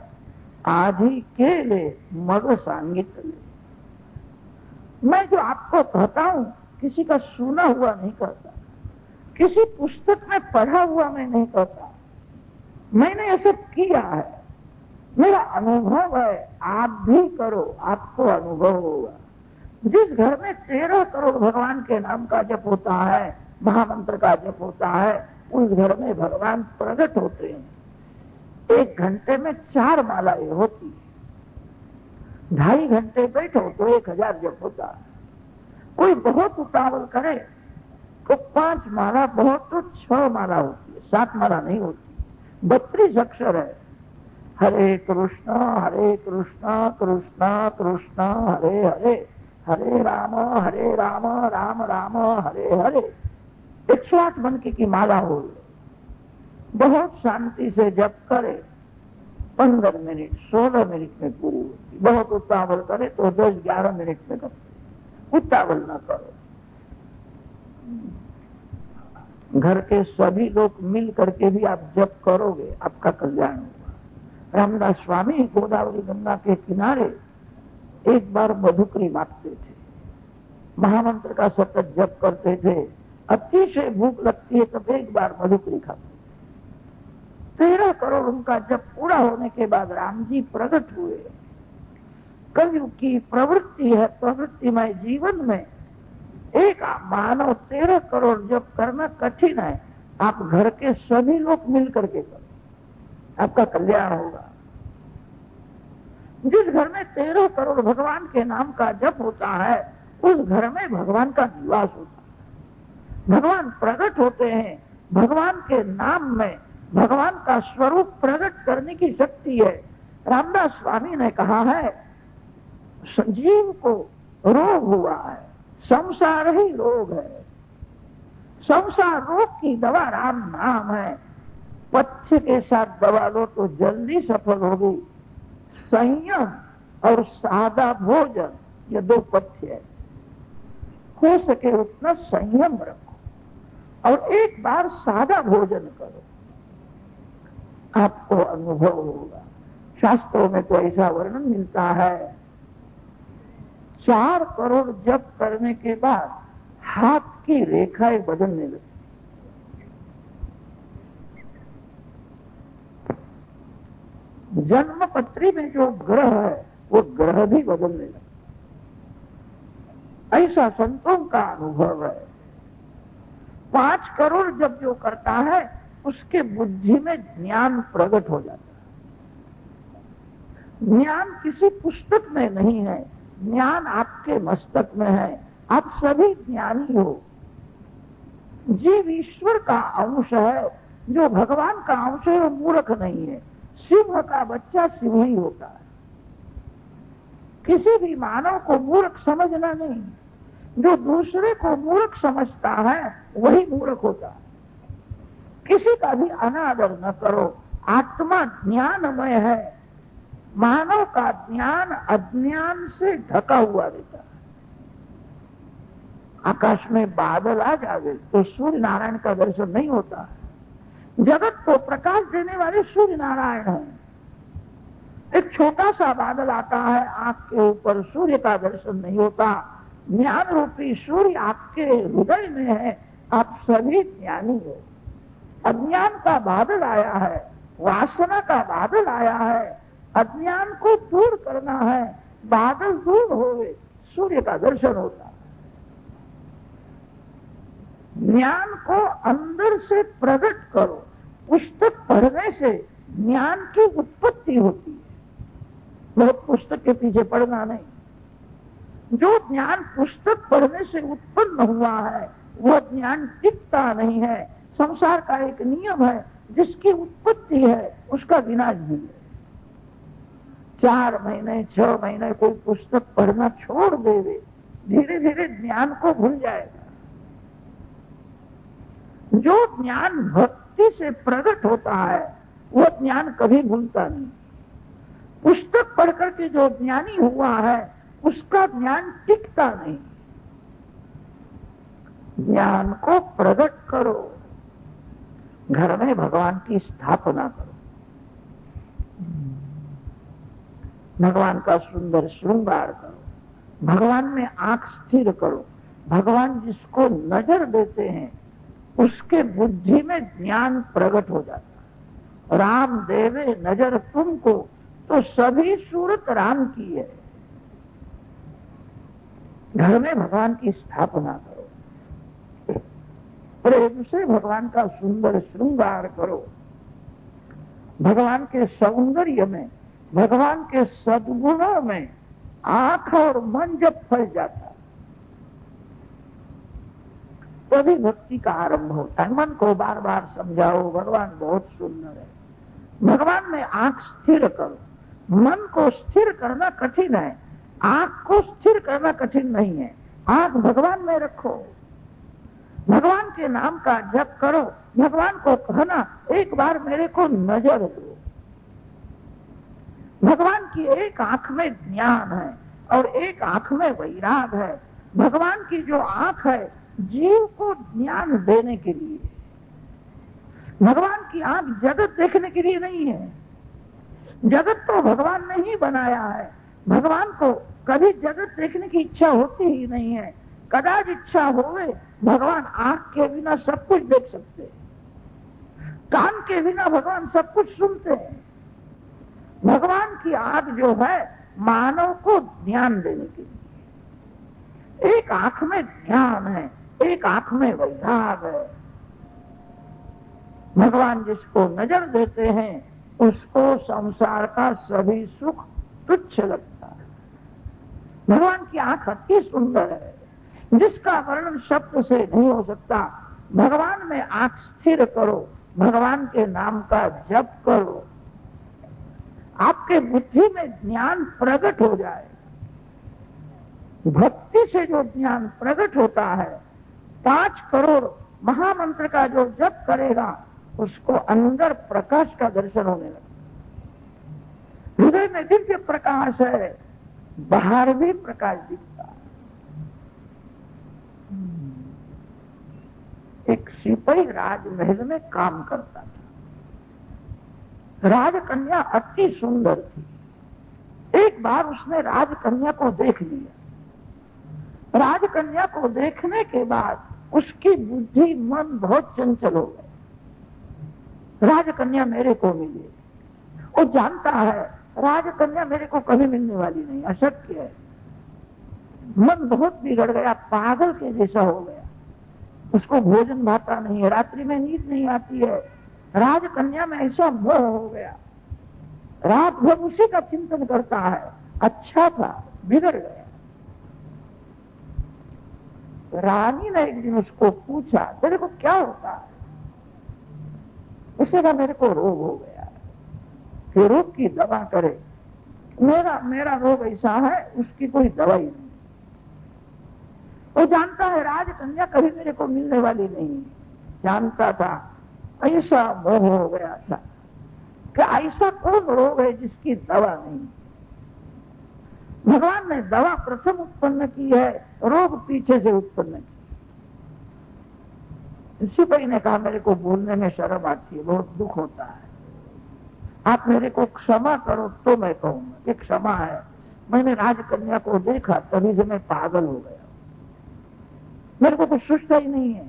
आधी केले मग सांगितले। मैं जो आपको कहता हूं किसी का सुना हुआ नहीं कहता, किसी पुस्तक में पढ़ा हुआ मैं नहीं कहता, मैंने ऐसा किया है, मेरा अनुभव है। आप भी करो, आपको अनुभव होगा। जिस घर में 13 करोड़ भगवान के नाम का जप होता है, महामंत्र का जप होता है, उस घर में भगवान प्रकट होते हैं। 1 घंटे में 4 मालाएं होती है, 2.5 घंटे बैठो तो 1000 जप होता है। कोई बहुत उतावल करे तो 5 माला, बहुत तो 6 माला होती है, 7 माला नहीं होती। 32 अक्षर है। हरे कृष्ण कृष्ण कृष्ण हरे हरे, हरे राम राम राम हरे हरे। 108 बनके की माला हो। बहुत शांति से जप करे 15 मिनट 16 मिनट में पूरी होती। बहुत उतावल करे तो 10-11 मिनट में करते। उतावल न करो। घर के सभी लोग मिल करके भी आप जप करोगे, आपका कल्याण होगा। रामदास स्वामी गोदावरी गंगा के किनारे एक बार मधुकरी मांगते थे, महामंत्र का सतत जप करते थे। अतिशय भूख लगती है तब एक बार मधुकरी खाते। 13 करोड़ उनका जप पूरा होने के बाद राम जी प्रकट हुए। कलयुग की प्रवृत्ति है, प्रवृत्तिमय जीवन में एक मानव 13 करोड़ जप करना कठिन है। आप घर के सभी लोग मिल करके करो, आपका कल्याण होगा। जिस घर में 13 करोड़ भगवान के नाम का जप होता है उस घर में भगवान का निवास होता है। भगवान प्रकट होते हैं। भगवान के नाम में भगवान का स्वरूप प्रकट करने की शक्ति है। रामदास स्वामी ने कहा है, जीव को रोग हुआ है, संसार ही रोग है। संसार रोग की दवा राम नाम है। पथ्य के साथ दवा लो तो जल्दी सफल होगी। संयम और सादा भोजन, ये 2 पथ्य है। हो सके उतना संयम रखो और एक बार सादा भोजन करो, आपको अनुभव होगा। शास्त्रों में तो ऐसा वर्णन मिलता है, 4 करोड़ जप करने के बाद हाथ की रेखाएं बदलने लगती। जन्म पत्री में जो ग्रह है वो ग्रह भी बदलने लगता। ऐसा संतों का अनुभव है। 5 करोड़ जब जो करता है उसके बुद्धि में ज्ञान प्रकट हो जाता है। ज्ञान किसी पुस्तक में नहीं है, ज्ञान आपके मस्तक में है। आप सभी ज्ञानी हो। जीव ईश्वर का अंश है, जो भगवान का अंश है वो मूर्ख नहीं है। सिंह का बच्चा सिंह ही होता है। किसी भी मानव को मूर्ख समझना नहीं। जो दूसरे को मूर्ख समझता है वही मूर्ख होता है। किसी का भी अनादर न करो। आत्मा ज्ञानमय है। मानव का ज्ञान अज्ञान से ढका हुआ रहता है। आकाश में बादल आ जाए तो सूर्य नारायण का दर्शन नहीं होता है। जगत को प्रकाश देने वाले सूर्य नारायण हैं। एक छोटा सा बादल आता है, आंख के ऊपर सूर्य का दर्शन नहीं होता। ज्ञान रूपी सूर्य आपके हृदय में है। आप सभी ज्ञानी हो। अज्ञान का बादल आया है, वासना का बादल आया है। अज्ञान को दूर करना है। बादल दूर होवे सूर्य का दर्शन होता है। ज्ञान को अंदर से प्रकट करो। पुस्तक पढ़ने से ज्ञान की उत्पत्ति होती है, बहुत पुस्तक के पीछे पढ़ना नहीं। जो ज्ञान पुस्तक पढ़ने से उत्पन्न हुआ है वह ज्ञान टिकता नहीं है। संसार का एक नियम है, जिसकी उत्पत्ति है उसका विनाश भी है। 4 महीने 6 महीने कोई पुस्तक पढ़ना छोड़ देवे, धीरे धीरे ज्ञान को भूल जाएगा। जो ज्ञान भक्ति से प्रकट होता है वह ज्ञान कभी भूलता नहीं। पुस्तक पढ़ करके जो ज्ञानी हुआ है उसका ज्ञान टिकता नहीं। ज्ञान को प्रकट करो, घर में भगवान की स्थापना करो, भगवान का सुंदर श्रृंगार करो, भगवान में आंख स्थिर करो। भगवान जिसको नजर देते हैं उसके बुद्धि में ज्ञान प्रकट हो जाता है। राम देवे नजर तुमको तो सभी सूरत राम की है। घर में भगवान की स्थापना करो, प्रेम से भगवान का सुंदर श्रृंगार करो। भगवान के सौंदर्य में, भगवान के सद्गुणों में आंख और मन जब फल जाता है तभी भक्ति का आरंभ होता है। मन को बार बार समझाओ भगवान बहुत सुंदर है, भगवान में आंख स्थिर करो। मन को स्थिर करना कठिन है, आंख को स्थिर करना कठिन नहीं है। आंख भगवान में रखो, भगवान के नाम का जप करो। भगवान को कहना एक बार मेरे को नजर दो। भगवान की एक आंख में ज्ञान है और एक आंख में वैराग है। भगवान की जो आंख है जीव को ज्ञान देने के लिए, भगवान की आंख जगत देखने के लिए नहीं है। जगत तो भगवान ने ही बनाया है, भगवान को कभी जगत देखने की इच्छा होती ही नहीं है। कदाच इच्छा होवे, भगवान आंख के बिना सब कुछ देख सकते हैं, कान के बिना भगवान सब कुछ सुनते हैं। भगवान की आंख जो है मानव को ज्ञान देने के लिए। एक आंख में ज्ञान है, एक आंख में वैराग है। भगवान जिसको नजर देते हैं उसको संसार का सभी सुख तुच्छ लगता है। भगवान की आंख अति सुंदर है, जिसका वर्णन शब्द से नहीं हो सकता। भगवान में आंख स्थिर करो, भगवान के नाम का जप करो, आपके बुद्धि में ज्ञान प्रकट हो जाए। भक्ति से जो ज्ञान प्रकट होता है, 5 करोड़ महामंत्र का जो जप करेगा उसको अंदर प्रकाश का दर्शन होने लगता। हृदय में दिव्य प्रकाश है, बाहर भी प्रकाश दिखता है। एक सिपाही राजमहल में काम करता था। राजकन्या अति सुंदर थी। एक बार उसने राजकन्या को देख लिया। राजकन्या को देखने के बाद उसकी बुद्धि मन बहुत चंचल हो गया। राजकन्या मेरे को मिली, वो जानता है राजकन्या मेरे को कभी मिलने वाली नहीं, अशक्य है। मन बहुत बिगड़ गया, पागल के जैसा हो गया। उसको भोजन भाता नहीं है, रात्रि में नींद नहीं आती है। राजकन्या में ऐसा मोह हो गया, रात भर उसी का चिंतन करता है। अच्छा था, बिगड़ गया। रानी ने एक दिन उसको पूछा, तेरे को क्या होता है? उसने कहा मेरे को रोग हो गया, फिर रोग की दवा करे। मेरा रोग ऐसा है, उसकी कोई दवाई नहीं। वो जानता है राजकन्या कभी मेरे को मिलने वाली नहीं, जानता था। ऐसा मोह हो गया था कि ऐसा कौन रोग है जिसकी दवा नहीं। भगवान ने दवा प्रथम उत्पन्न की है, रोग पीछे से उत्पन्न की। सिपाही ने कहा मेरे को बोलने में शर्म आती है, बहुत दुख होता है, आप मेरे को क्षमा करो तो मैं कहूंगा। ये क्षमा है, मैंने राजकन्या को देखा तभी से मैं पागल हो गया, मेरे को कुछ सुझता ही नहीं है,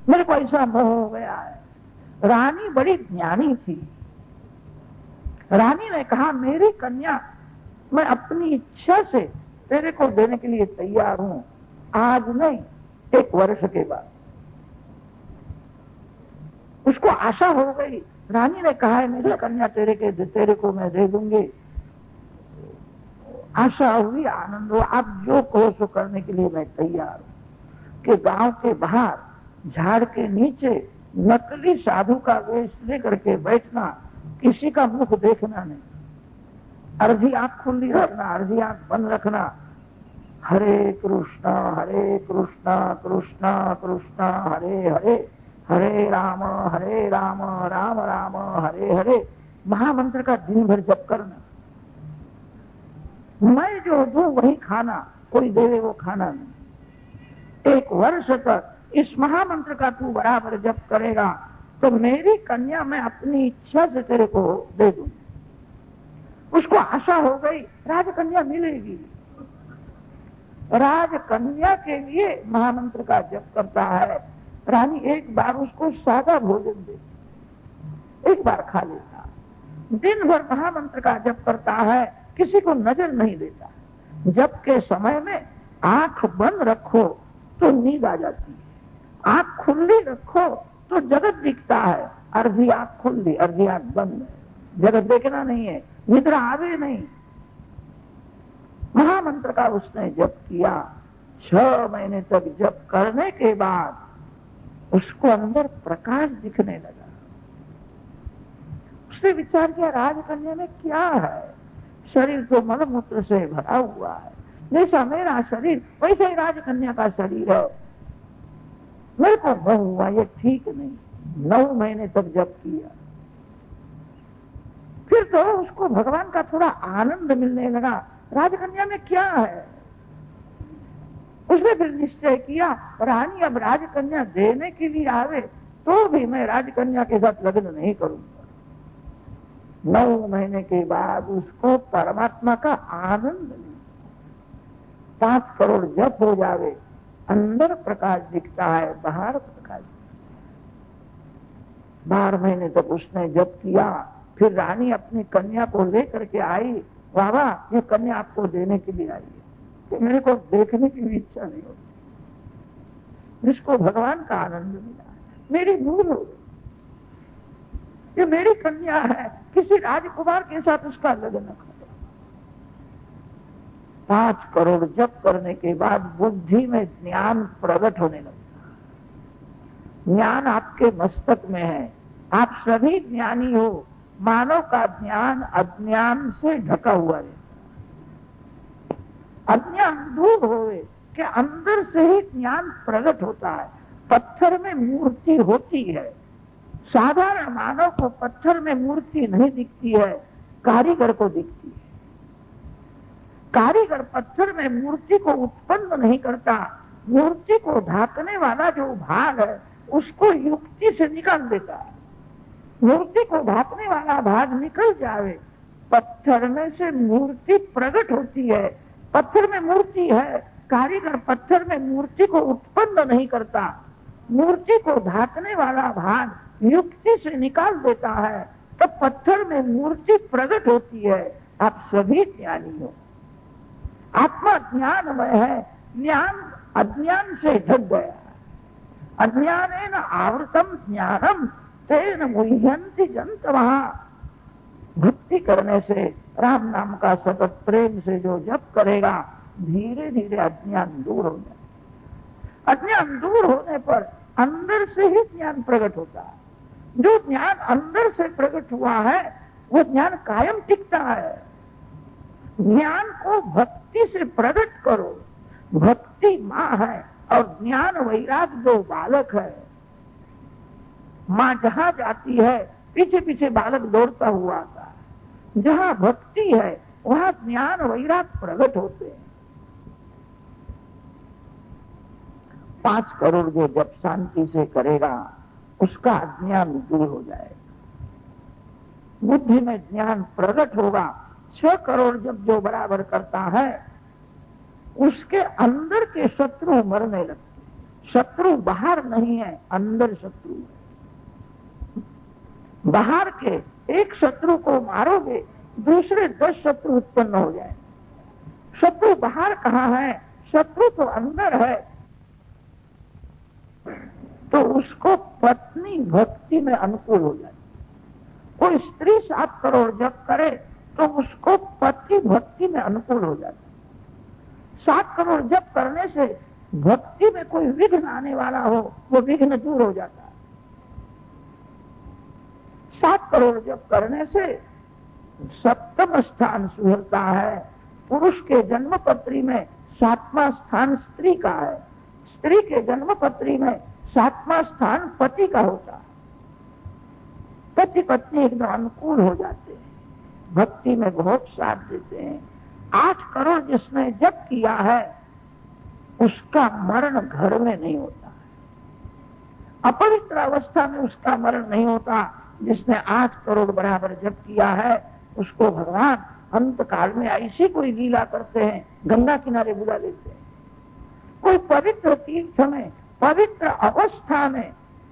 मेरे को ऐसा मोह हो गया है। रानी बड़ी ज्ञानी थी। रानी ने कहा मेरी कन्या मैं अपनी इच्छा से तेरे को देने के लिए तैयार हूं, आज नहीं 1 वर्ष के बाद। उसको आशा हो गई, रानी ने कहा है मेरी कन्या तेरे को मैं दे दूंगी। आशा हुई, आनंद हुआ, आप जो कहो सो करने के लिए मैं तैयार हूं। कि गांव के बाहर झाड़ के नीचे नकली साधु का वेश लेकर के बैठना, किसी का मुख देखना नहीं, अर्जी आंख खुली रखना, अर्जी आंख बंद रखना, हरे कृष्णा कृष्णा कृष्णा हरे हरे, हरे राम राम राम हरे हरे, महामंत्र का दिन भर जप करना। मैं जो दूं वही खाना, कोई देवे वो खाना नहीं। 1 वर्ष तक इस महामंत्र का तू बराबर जप करेगा तो मेरी कन्या मैं अपनी इच्छा से तेरे को दे दूं। उसको आशा हो गई राजकन्या मिलेगी। राजकन्या के लिए महामंत्र का जप करता है। रानी एक बार उसको सादा भोजन दे, एक बार खा लेता, दिन भर महामंत्र का जप करता है, किसी को नजर नहीं देता। जप के समय में आंख बंद रखो तो नींद आ जाती है, आंख खुली रखो तो जगत दिखता है। अर्धी आंख खुली, अर्धी आंख बंद है, जगत देखना नहीं है, निद्रा आवे नहीं। महामंत्र का उसने जप किया। 6 महीने तक जप करने के बाद उसको अंदर प्रकाश दिखने लगा। उसने विचार किया राजकन्या में क्या है, शरीर तो मलमूत्र से भरा हुआ है, जैसा मेरा शरीर वैसे ही राजकन्या का शरीर है, मेरे को मोह हुआ, ये ठीक नहीं। 9 महीने तक जप किया। फिर तो उसको भगवान का थोड़ा आनंद मिलने लगा, राजकन्या में क्या है। उसने फिर निश्चय किया रानी अब राजकन्या देने के लिए आवे तो भी मैं राजकन्या के साथ लग्न नहीं करूंगा। 9 महीने के बाद उसको परमात्मा का आनंद मिला। 5 करोड़ जप हो जावे, अंदर प्रकाश दिखता है, बाहर प्रकाश। 12 महीने तक उसने जप किया। फिर रानी अपनी कन्या को लेकर के आई, बाबा ये कन्या आपको देने के लिए आई है। तो मेरे को देखने की भी इच्छा नहीं होती। जिसको भगवान का आनंद मिला, मेरी भूल हो गई, ये मेरी कन्या है, किसी राजकुमार के साथ उसका लग्न करो। 5 करोड़ जप करने के बाद बुद्धि में ज्ञान प्रकट होने लगता। ज्ञान आपके मस्तक में है, आप सभी ज्ञानी हो। मानव का ज्ञान अज्ञान से ढका हुआ है। अज्ञान दूर होवे कि अंदर से ही ज्ञान प्रकट होता है। पत्थर में मूर्ति होती है, साधारण मानव को पत्थर में मूर्ति नहीं दिखती है, कारीगर को दिखती है। कारीगर पत्थर में मूर्ति को उत्पन्न नहीं करता, मूर्ति को ढाकने वाला जो भाग है उसको युक्ति से निकाल देता है। मूर्ति को ढाकने वाला भाग निकल जावे, पत्थर में से मूर्ति प्रकट होती है। पत्थर में मूर्ति है, कारीगर पत्थर में मूर्ति को उत्पन्न नहीं करता, मूर्ति को ढाकने वाला भाग युक्ति से निकाल देता है, तो पत्थर में मूर्ति प्रकट होती है। आप सभी ज्ञानी हो, आत्मा ज्ञानमय है, ज्ञान अज्ञान से ढक गया है। अज्ञानेन आवृतम ज्ञानम तेन मुह्यन्ति जन्तवः। भक्ति करने से, राम नाम का सतत प्रेम से जो जप करेगा, धीरे धीरे अज्ञान दूर हो जाए। अज्ञान दूर होने पर अंदर से ही ज्ञान प्रकट होता है। जो ज्ञान अंदर से प्रकट हुआ है वो ज्ञान कायम टिकता है। ज्ञान को भक्ति से प्रकट करो। भक्ति माँ है और ज्ञान वैराग जो बालक है। माँ जहां जाती है पीछे पीछे बालक दौड़ता हुआ आता है। जहां भक्ति है वहां ज्ञान वैराग प्रकट होते हैं। 5 करोड़ जो जब शांति से करेगा उसका अज्ञान दूर हो जाएगा, बुद्धि में ज्ञान प्रकट होगा। 6 करोड़ जब जो बराबर करता है उसके अंदर के शत्रु मरने लगते। शत्रु बाहर नहीं है, अंदर शत्रु है। बाहर के एक शत्रु को मारोगे, दूसरे 10 शत्रु उत्पन्न हो जाए। शत्रु बाहर कहाँ है, शत्रु तो अंदर है। तो उसको पत्नी भक्ति में अनुकूल हो जाती। कोई स्त्री 7 करोड़ जप करे तो उसको पति भक्ति में अनुकूल हो जाता। 7 करोड़ जप करने से भक्ति में कोई विघ्न आने वाला हो, वो विघ्न दूर हो जाता है। 7 करोड़ जप करने से 7वां स्थान सुधरता है। पुरुष के जन्म पत्री में 7वां स्थान स्त्री का है, स्त्री के जन्म पत्री में 7वां स्थान पति का होता है। पति पत्नी एकदम अनुकूल हो जाते हैं, भक्ति में बहुत साथ देते हैं। 8 करोड़ जिसने जप किया है उसका मरण घर में नहीं होता है, अपवित्र अवस्था में उसका मरण नहीं होता। जिसने 8 करोड़ बराबर जप किया है उसको भगवान अंत काल में ऐसी कोई लीला करते हैं, गंगा किनारे बुला लेते हैं। कोई पवित्र तीर्थ में पवित्र अवस्था में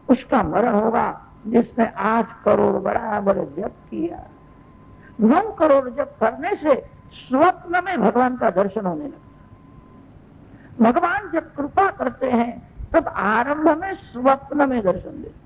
उसका मरण होगा जिसने 8 करोड़ बराबर जप किया। 9 करोड़ जप करने से स्वप्न में भगवान का दर्शन होने लगता। भगवान जब कृपा करते हैं तब आरंभ में स्वप्न में दर्शन देते।